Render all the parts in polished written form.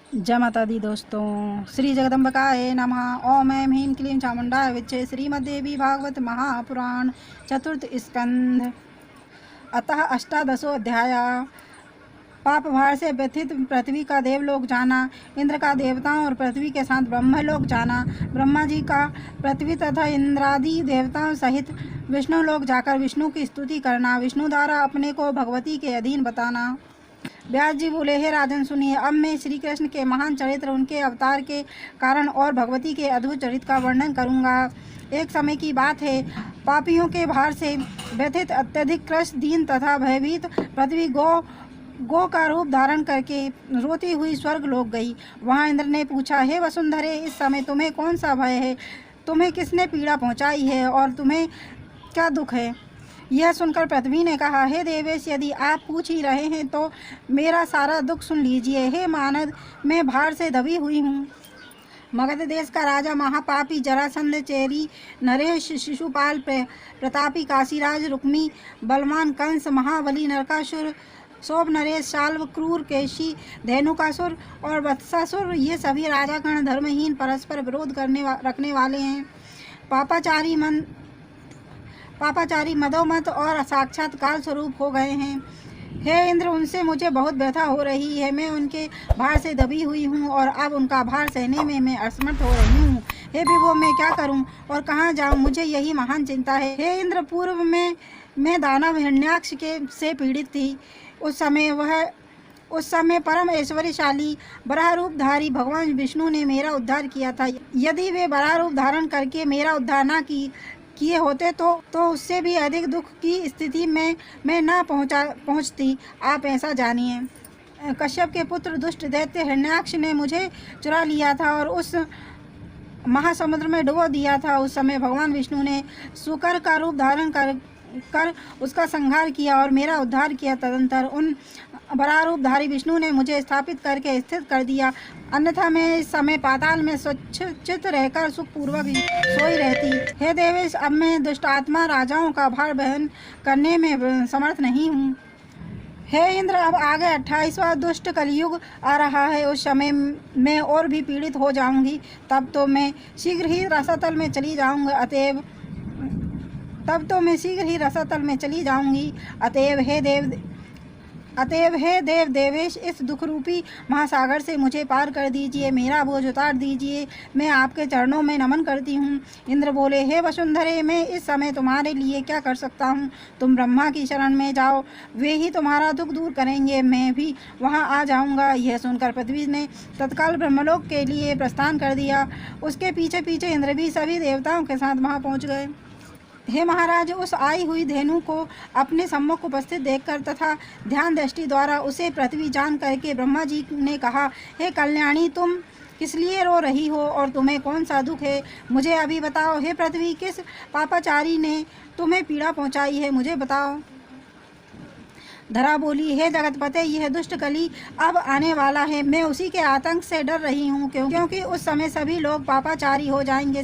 जय माता दी दोस्तों। श्री जगदम्बिकाय नमः। ओम ऐं ह्रीं क्लीं चामुण्डाय विच्चे। श्रीमद्देवी भागवत महापुराण चतुर्थ स्कंध अतः अष्टादशो अध्याय। पाप भार से व्यथित पृथ्वी का देवलोक जाना, इंद्र का देवताओं और पृथ्वी के साथ ब्रह्मलोक जाना, ब्रह्मा जी का पृथ्वी तथा इंद्रादि देवताओं सहित विष्णु लोक जाकर विष्णु की स्तुति करना, विष्णु द्वारा अपने को भगवती के अधीन बताना। व्यास जी बोले, हे राजन सुनिए, अब मैं श्री कृष्ण के महान चरित्र, उनके अवतार के कारण और भगवती के अद्भुत चरित्र का वर्णन करूंगा। एक समय की बात है, पापियों के भार से व्यथित अत्यधिक कृष्ण दीन तथा भयभीत पृथ्वी गो का रूप धारण करके रोती हुई स्वर्ग लोक गई। वहां इंद्र ने पूछा, हे वसुंधरे, इस समय तुम्हें कौन सा भय है? तुम्हें किसने पीड़ा पहुंचाई है और तुम्हें क्या दुख है? यह सुनकर पृथ्वी ने कहा, हे देवेश, यदि आप पूछ ही रहे हैं तो मेरा सारा दुख सुन लीजिए। हे मानद, मैं भार से दबी हुई हूँ। मगध देश का राजा महापापी जरासंध, चेरी नरेश, शिशुपाल, प्रतापी काशीराज, रुक्मी, बलवान कंस, महाबली नरकासुर, शोभ नरेश, शाल्व, क्रूर केशी, धेनुकासुर और वत्सासुर, ये सभी राजागण धर्महीन, परस्पर विरोध रखने वाले हैं। पापाचारी मदोमत और साक्षात काल स्वरूप हो गए हैं। हे इंद्र, उनसे मुझे बहुत व्यथा हो रही है। मैं उनके भार से दबी हुई हूँ और अब उनका भार सहने में मैं असमर्थ हो रही हूँ। हे विभो, मैं क्या करूँ और कहाँ जाऊँ? मुझे यही महान चिंता है। हे इंद्र, पूर्व में मैं दानव हिरण्याक्ष से पीड़ित थी। उस समय परम ऐश्वर्यशाली वराह रूपधारी भगवान विष्णु ने मेरा उद्धार किया था। यदि वे वराह रूप धारण करके मेरा उद्धार न किए होते तो उससे भी अधिक दुख की स्थिति में मैं न पहुंचती। आप ऐसा जानिए। कश्यप के पुत्र दुष्ट दैत्य हिरण्याक्ष ने मुझे चुरा लिया था और उस महासमुद्र में डुबो दिया था। उस समय भगवान विष्णु ने सुकर का रूप धारण कर उसका संहार किया और मेरा उद्धार किया। तदंतर उन बड़ा रूपधारी विष्णु ने मुझे स्थापित करके स्थित कर दिया, अन्यथा मैं इस समय पाताल में स्वच्छित रहकर सुखपूर्वक सोई रहती। हे देवेश, अब मैं दुष्ट आत्मा राजाओं का भार वहन करने में समर्थ नहीं हूँ। हे इंद्र, अब आगे 28वां दुष्ट कलयुग आ रहा है। उस समय मैं और भी पीड़ित हो जाऊंगी। तब तो मैं शीघ्र ही रसातल में चली जाऊंगी। अतएव हे देव देवेश, इस दुख रूपी महासागर से मुझे पार कर दीजिए, मेरा बोझ उतार दीजिए। मैं आपके चरणों में नमन करती हूँ। इंद्र बोले, हे वसुंधरे, मैं इस समय तुम्हारे लिए क्या कर सकता हूँ? तुम ब्रह्मा की शरण में जाओ, वे ही तुम्हारा दुख दूर करेंगे। मैं भी वहाँ आ जाऊँगा। यह सुनकर पृथ्वी ने तत्काल ब्रह्मलोक के लिए प्रस्थान कर दिया। उसके पीछे पीछे इंद्र भी सभी देवताओं के साथ वहाँ पहुँच गए। हे महाराज, उस आई हुई धेनु को अपने सम्मुख उपस्थित देखकर तथा ध्यान दृष्टि द्वारा उसे पृथ्वी जान करके ब्रह्मा जी ने कहा, हे कल्याणी, तुम किस लिए रो रही हो और तुम्हें कौन सा दुख है? मुझे अभी बताओ। हे पृथ्वी, किस पापाचारी ने तुम्हें पीड़ा पहुंचाई है? मुझे बताओ। धरा बोली, हे जगतपते, यह दुष्ट कली अब आने वाला है। मैं उसी के आतंक से डर रही हूँ, क्योंकि उस समय सभी लोग पापाचारी हो जाएंगे,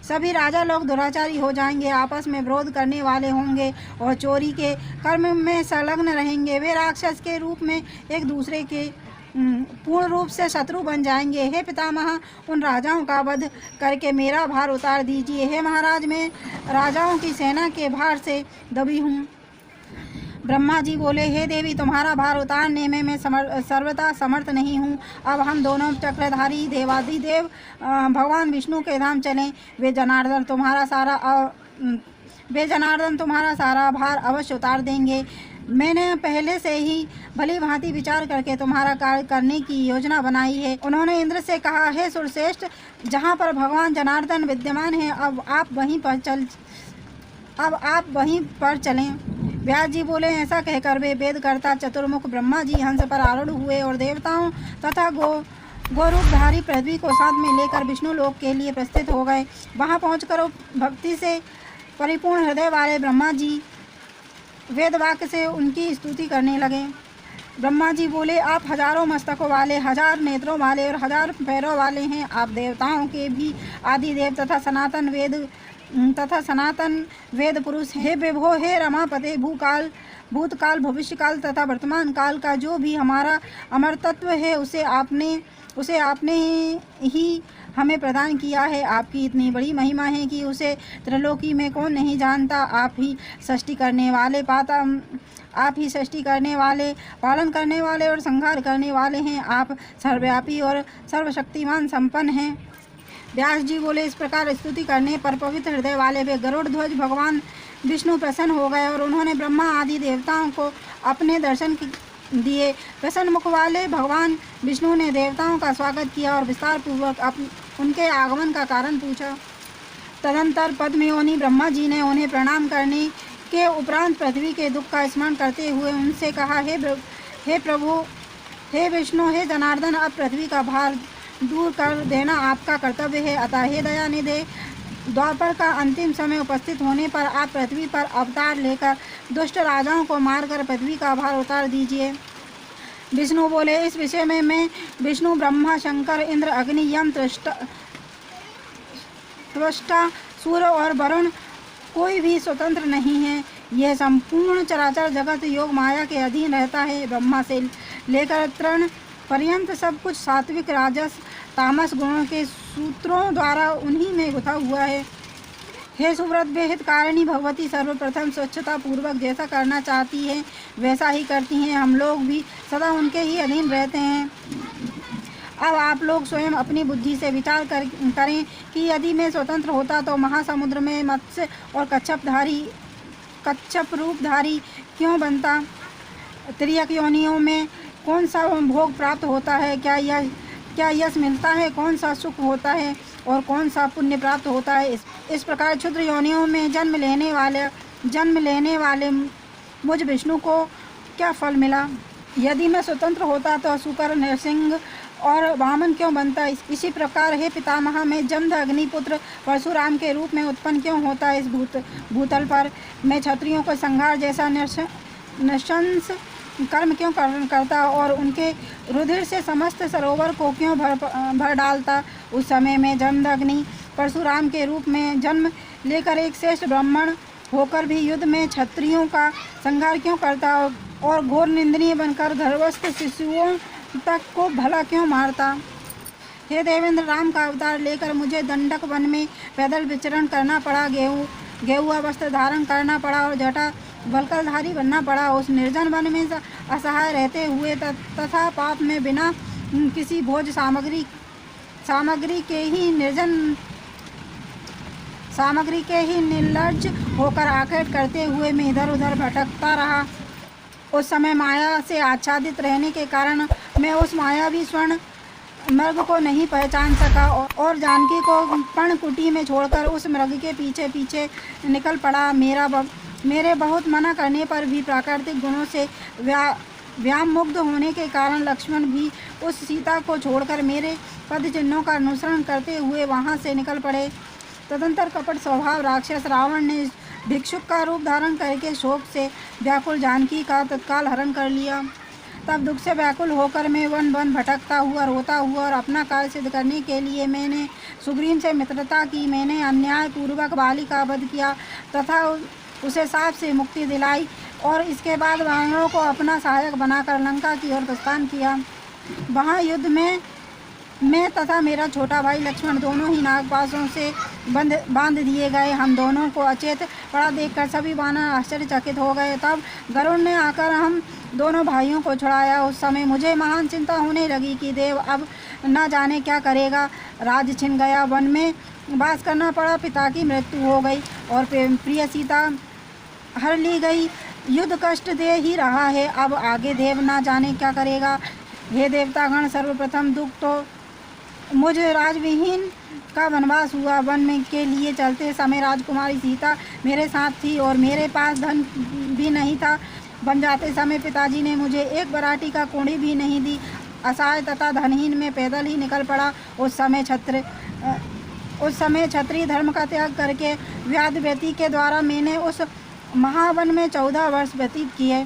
सभी राजा लोग दुराचारी हो जाएंगे, आपस में विरोध करने वाले होंगे और चोरी के कर्म में संलग्न रहेंगे। वे राक्षस के रूप में एक दूसरे के पूर्ण रूप से शत्रु बन जाएंगे। हे पितामह, उन राजाओं का वध करके मेरा भार उतार दीजिए। हे महाराज, मैं राजाओं की सेना के भार से दबी हूँ। ब्रह्मा जी बोले, हे देवी, तुम्हारा भार उतारने में मैं सर्वथा समर्थ नहीं हूँ। अब हम दोनों चक्रधारी देवाधिदेव भगवान विष्णु के धाम चलें। वे जनार्दन तुम्हारा सारा भार अवश्य उतार देंगे। मैंने पहले से ही भली भांति विचार करके तुम्हारा कार्य करने की योजना बनाई है। उन्होंने इंद्र से कहा, हे सुरश्रेष्ठ, जहाँ पर भगवान जनार्दन विद्यमान है, अब आप वहीं पर चलें। व्यास जी बोले, ऐसा कहकर वे वेदकर्ता चतुर्मुख ब्रह्मा जी हंस पर आरूढ़ हुए और देवताओं तथा गोरूपधारी पृथ्वी को साथ में लेकर विष्णु लोक के लिए प्रस्थित हो गए। वहां पहुंचकर भक्ति से परिपूर्ण हृदय वाले ब्रह्मा जी वेदवाक्य से उनकी स्तुति करने लगे। ब्रह्मा जी बोले, आप हजारों मस्तकों वाले, 1000 नेत्रों वाले और 1000 पैरों वाले हैं। आप देवताओं के भी आदिदेव तथा सनातन वेद तथा सनातन वेद पुरुष। हे विभो, हे रमापते, भूतकाल भविष्यकाल तथा वर्तमान काल का जो भी हमारा अमर तत्व है उसे आपने ही हमें प्रदान किया है। आपकी इतनी बड़ी महिमा है कि उसे त्रिलोकी में कौन नहीं जानता। आप ही सृष्टि करने वाले, पालन करने वाले और संहार करने वाले हैं। आप सर्वव्यापी और सर्वशक्तिमान संपन्न हैं। व्यास जी बोले, इस प्रकार स्तुति करने पर पवित्र हृदय वाले वे गरुड़ ध्वज भगवान विष्णु प्रसन्न हो गए और उन्होंने ब्रह्मा आदि देवताओं को अपने दर्शन दिए। प्रसन्न मुख वाले भगवान विष्णु ने देवताओं का स्वागत किया और विस्तार पूर्वक उनके आगमन का कारण पूछा। तदंतर पद्मयोनि ब्रह्मा जी ने उन्हें प्रणाम करने के उपरांत पृथ्वी के दुख का स्मरण करते हुए उनसे कहा, हे प्रभु, हे विष्णु, हे जनार्दन, अब पृथ्वी का भार दूर कर देना आपका कर्तव्य है। अतः हे दयानिधे, द्वापर का अंतिम समय उपस्थित होने पर आप पृथ्वी पर अवतार लेकर दुष्ट राजाओं को मारकर पृथ्वी का भार उतार दीजिए। विष्णु बोले, इस विषय में मैं, विष्णु, ब्रह्मा, शंकर, इंद्र, अग्नि, यम, त्वष्टा, सूर्य और वरुण कोई भी स्वतंत्र नहीं है। यह संपूर्ण चराचर जगत योग माया के अधीन रहता है। ब्रह्मा से लेकर तृण पर्यंत सब कुछ सात्विक, राजस, तामस गुणों के सूत्रों द्वारा उन्हीं में गुथा हुआ है। हे सुव्रत हित कारिणी भगवती, सर्वप्रथम स्वच्छता पूर्वक जैसा करना चाहती है वैसा ही करती हैं। हम लोग भी सदा उनके ही अधीन रहते हैं। अब आप लोग स्वयं अपनी बुद्धि से विचार करें कि यदि मैं स्वतंत्र होता तो महासमुद्र में मत्स्य और कच्छप रूपधारी क्यों बनता? त्रियक योनियों में कौन सा भोग प्राप्त होता है? क्या यश मिलता है? कौन सा सुख होता है और कौन सा पुण्य प्राप्त होता है? इस प्रकार क्षुद्र योनियों में जन्म लेने वाले मुझ विष्णु को क्या फल मिला? यदि मैं स्वतंत्र होता तो शुकर, नरसिंह और वामन क्यों बनता? इसी प्रकार हे पितामह, मैं जमद अग्निपुत्र परशुराम के रूप में उत्पन्न क्यों होता? इस भूतल पर मैं क्षत्रियों को संहार जैसा नृशंस कर्म क्यों करता और उनके रुधिर से समस्त सरोवर को क्यों भर डालता? उस समय में जमद अग्नि परशुराम के रूप में जन्म लेकर एक श्रेष्ठ ब्राह्मण होकर भी युद्ध में क्षत्रियों का संहार क्यों करता और घोर निंदनीय बनकर गर्भस्थ शिशुओं तक को भला क्यों मारता? हे देवेंद्र, राम का अवतार लेकर मुझे दंडक वन में पैदल विचरण करना पड़ा, गेहुआ वस्त्र धारण करना पड़ा और जटा वल्कलधारी बनना पड़ा। उस निर्जन वन में असहाय रहते हुए तथा पाप में बिना किसी भोज सामग्री के ही निर्लज्ज होकर आखेट करते हुए मैं इधर उधर भटकता रहा। उस समय माया से आच्छादित रहने के कारण मैं उस मायावी स्वर्ण मृग को नहीं पहचान सका और जानकी को पर्णकुटी में छोड़कर उस मृग के पीछे पीछे निकल पड़ा। मेरे बहुत मना करने पर भी प्राकृतिक गुणों से व्यामुग्ध होने के कारण लक्ष्मण भी उस सीता को छोड़कर मेरे पद चिन्हों का अनुसरण करते हुए वहां से निकल पड़े। तदंतर कपट स्वभाव राक्षस रावण ने भिक्षुक का रूप धारण करके शोक से व्याकुल जानकी का तत्काल हरण कर लिया। तब दुख से व्याकुल होकर मैं वन वन भटकता हुआ, रोता हुआ और अपना कार्य सिद्ध करने के लिए मैंने सुग्रीव से मित्रता की। मैंने अन्याय पूर्वक बाली का वध किया तथा उसे साप से मुक्ति दिलाई और इसके बाद वानरों को अपना सहायक बनाकर लंका की ओर प्रस्थान किया। वहाँ युद्ध में मैं तथा मेरा छोटा भाई लक्ष्मण दोनों ही नागपाशों से बांध दिए गए। हम दोनों को अचेत पड़ा देखकर सभी वानर आश्चर्यचकित हो गए। तब गरुड़ ने आकर हम दोनों भाइयों को छुड़ाया। उस समय मुझे महान चिंता होने लगी कि देव अब न जाने क्या करेगा। राज छिन गया, वन में वास करना पड़ा, पिता की मृत्यु हो गई और प्रिय सीता हर ली गई। युद्ध कष्ट दे ही रहा है, अब आगे देव न जाने क्या करेगा। हे देवतागण, सर्वप्रथम दुख तो मुझ राजविहीन का वनवास हुआ। वन में के लिए चलते समय राजकुमारी सीता मेरे साथ थी और मेरे पास धन भी नहीं था। बन जाते समय पिताजी ने मुझे एक बराटी का कोड़ी भी नहीं दी। असहाय तथा धनहीन में पैदल ही निकल पड़ा। उस समय क्षत्रिय धर्म का त्याग करके व्याधव्यति के द्वारा मैंने उस महावन में 14 वर्ष व्यतीत किए।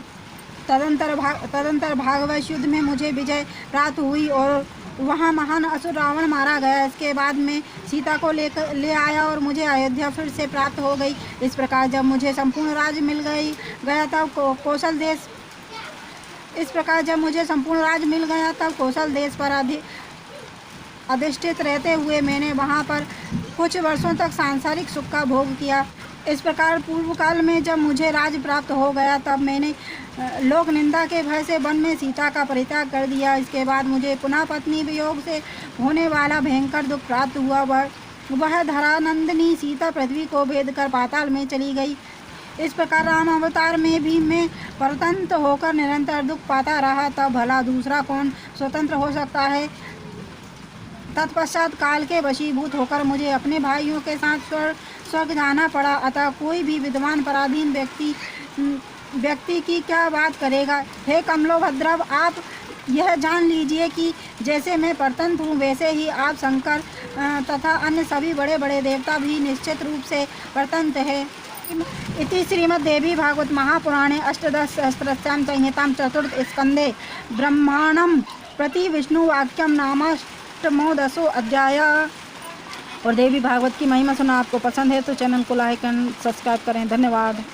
तदंतर भागवत युद्ध में मुझे विजय प्राप्त हुई और वहाँ महान असुर रावण मारा गया। इसके बाद में सीता को ले आया और मुझे अयोध्या फिर से प्राप्त हो गई। इस प्रकार जब मुझे संपूर्ण राज्य मिल गया तब कौशल देश तब कौशल देश पर अधिष्ठित रहते हुए मैंने वहाँ पर कुछ वर्षों तक सांसारिक सुख का भोग किया। इस प्रकार पूर्व काल में जब मुझे राज्य प्राप्त हो गया तब मैंने लोक निंदा के भय से वन में सीता का परित्याग कर दिया। इसके बाद मुझे पुनः पत्नी वियोग से होने वाला भयंकर दुख प्राप्त हुआ। वह धरानंदिनी सीता पृथ्वी को भेद कर पाताल में चली गई। इस प्रकार राम अवतार में भी मैं परतंत्र होकर निरंतर दुख पाता रहा। तब भला दूसरा कौन स्वतंत्र हो सकता है। तत्पश्चात काल के वशीभूत होकर मुझे अपने भाइयों के साथ स्वर्ग जाना पड़ा। अतः कोई भी विद्वान पराधीन व्यक्ति की क्या बात करेगा। हे कमलोभद्रव, आप यह जान लीजिए कि जैसे मैं परतंत्र हूँ वैसे ही आप शंकर तथा अन्य सभी बड़े बड़े देवता भी निश्चित रूप से परतंत्र है। इति श्रीमद्देवी भागवत महापुराणे अष्टादशसहस्रस्यां संहितां चतुर्थ स्कंदे ब्रह्मांडं प्रति विष्णुवाक्यम नामाष्टमोदशो अध्याय। और देवी भागवत की महिमा सुना आपको पसंद है तो चैनल को लाइक एंड सब्सक्राइब करें। धन्यवाद।